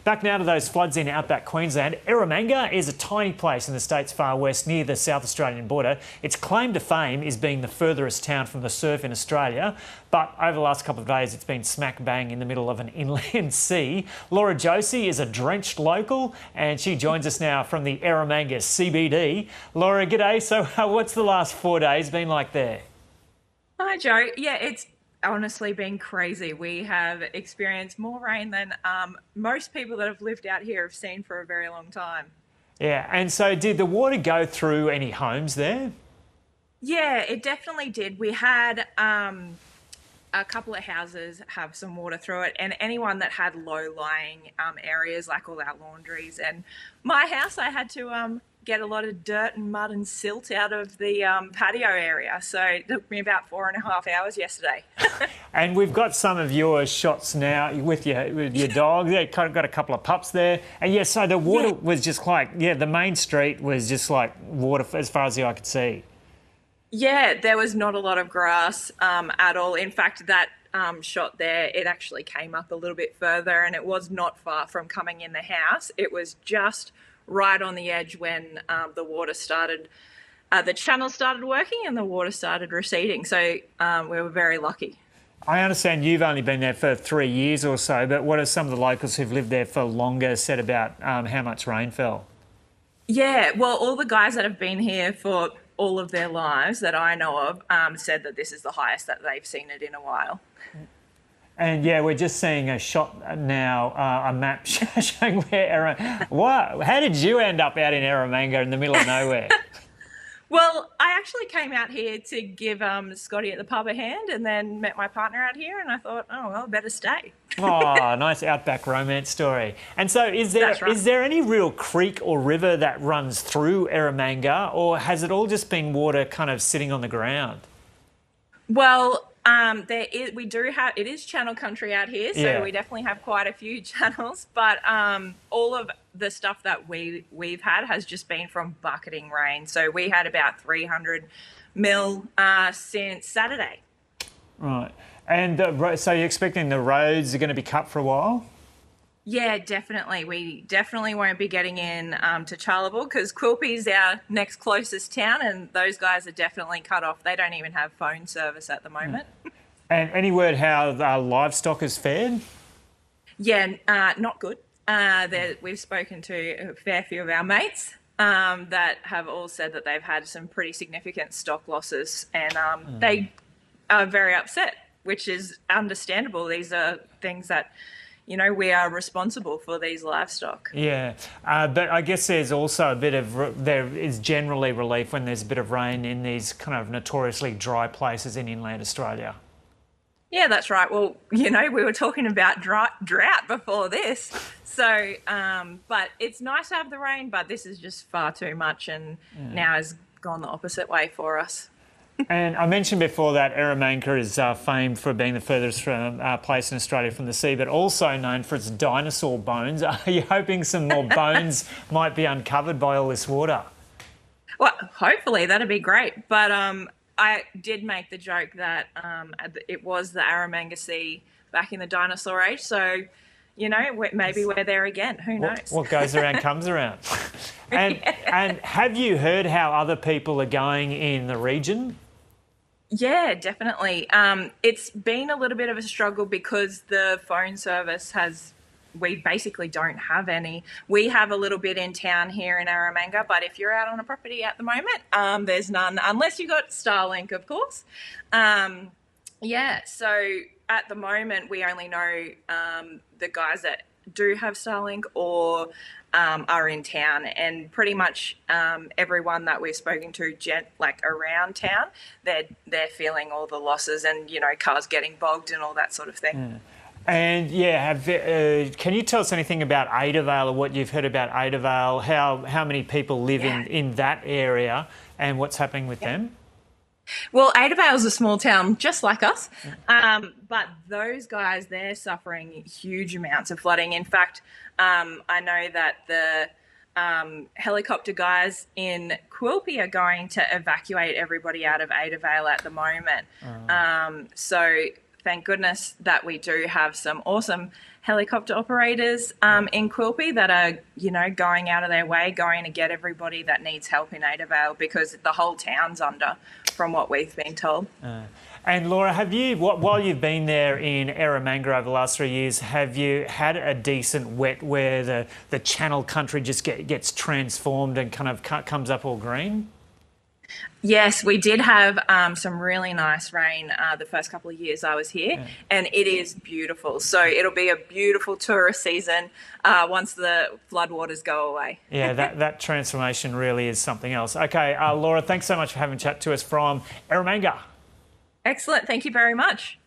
Back now to those floods in outback Queensland. Eromanga is a tiny place in the state's far west near the South Australian border. Its claim to fame is being the furthest town from the surf in Australia, but over the last couple of days it's been smack bang in the middle of an inland sea. Laura Josey is a drenched local and she joins us now from the Eromanga CBD. Laura, g'day. So what's the last 4 days been like there? Hi, Joe. Yeah, it's honestly been crazy. We have experienced more rain than most people that have lived out here have seen for a very long time. Yeah, and so did the water go through any homes there? Yeah, it definitely did. We had a couple of houses have some water through it, and anyone that had low-lying areas like all our laundries and my house, I had to get a lot of dirt and mud and silt out of the patio area. So it took me about 4.5 hours yesterday. And we've got some of your shots now with your dog. Yeah, got a couple of pups there. And yeah, so the water was just like, the main street was just like water as far as the eye could see. Yeah, there was not a lot of grass at all. In fact, that shot there, it actually came up a little bit further and it was not far from coming in the house. It was just right on the edge when the water started, the channel started working and the water started receding. So we were very lucky. I understand you've only been there for 3 years or so, but what have some of the locals who've lived there for longer said about how much rain fell? Yeah, well, all the guys that have been here for all of their lives that I know of said that this is the highest that they've seen it in a while. And yeah, we're just seeing a shot now, a map showing where how did you end up out in Eromanga in the middle of nowhere? Well, I actually came out here to give Scotty at the pub a hand and then met my partner out here and I thought, oh, well, better stay. Oh, nice outback romance story. And so is there any real creek or river that runs through Eromanga, or has it all just been water kind of sitting on the ground? Well, it is channel country out here, so we definitely have quite a few channels, but all of the stuff that we've had has just been from bucketing rain. So we had about 300 mil since Saturday. Right. And so you're expecting the roads are going to be cut for a while? Yeah, definitely. We definitely won't be getting in to Charleville because Quilpie's our next closest town and those guys are definitely cut off. They don't even have phone service at the moment. And any word how livestock has fared? Yeah, not good. We've spoken to a fair few of our mates that have all said that they've had some pretty significant stock losses and they are very upset, which is understandable. These are things that we are responsible for these livestock. Yeah, but I guess there's also there is generally relief when there's a bit of rain in these kind of notoriously dry places in inland Australia. Yeah, that's right. Well, we were talking about drought before this. So, but it's nice to have the rain, but this is just far too much and now has gone the opposite way for us. And I mentioned before that Eromanga is famed for being the furthest place in Australia from the sea, but also known for its dinosaur bones. Are you hoping some more bones might be uncovered by all this water? Well, hopefully that'd be great. But I did make the joke that it was the Eromanga Sea back in the dinosaur age. So, maybe we're there again. Who knows? What goes around comes around. And have you heard how other people are going in the region? Yeah, definitely. It's been a little bit of a struggle because the phone service we basically don't have any. We have a little bit in town here in Eromanga, but if you're out on a property at the moment, there's none, unless you got Starlink, of course. So at the moment, we only know the guys that do have Starlink or are in town, and pretty much everyone that we've spoken to around town, they're feeling all the losses and cars getting bogged and all that sort of thing. Yeah. And can you tell us anything about Adavale or what you've heard about Adavale? How many people live in that area and what's happening with them? Well, Adavale's a small town just like us, but those guys, they're suffering huge amounts of flooding. In fact, I know that the helicopter guys in Quilpie are going to evacuate everybody out of Adavale at the moment. So thank goodness that we do have some awesome helicopter operators in Quilpie that are, going out of their way, going to get everybody that needs help in Adavale, because the whole town's under, from what we've been told. And Laura, while you've been there in Eromanga over the last 3 years, have you had a decent wet where the channel country just gets transformed and kind of comes up all green? Yes, we did have some really nice rain the first couple of years I was here, and it is beautiful. So it'll be a beautiful tourist season once the floodwaters go away. Yeah, that transformation really is something else. Okay, Laura, thanks so much for having a chat to us from Eromanga. Excellent. Thank you very much.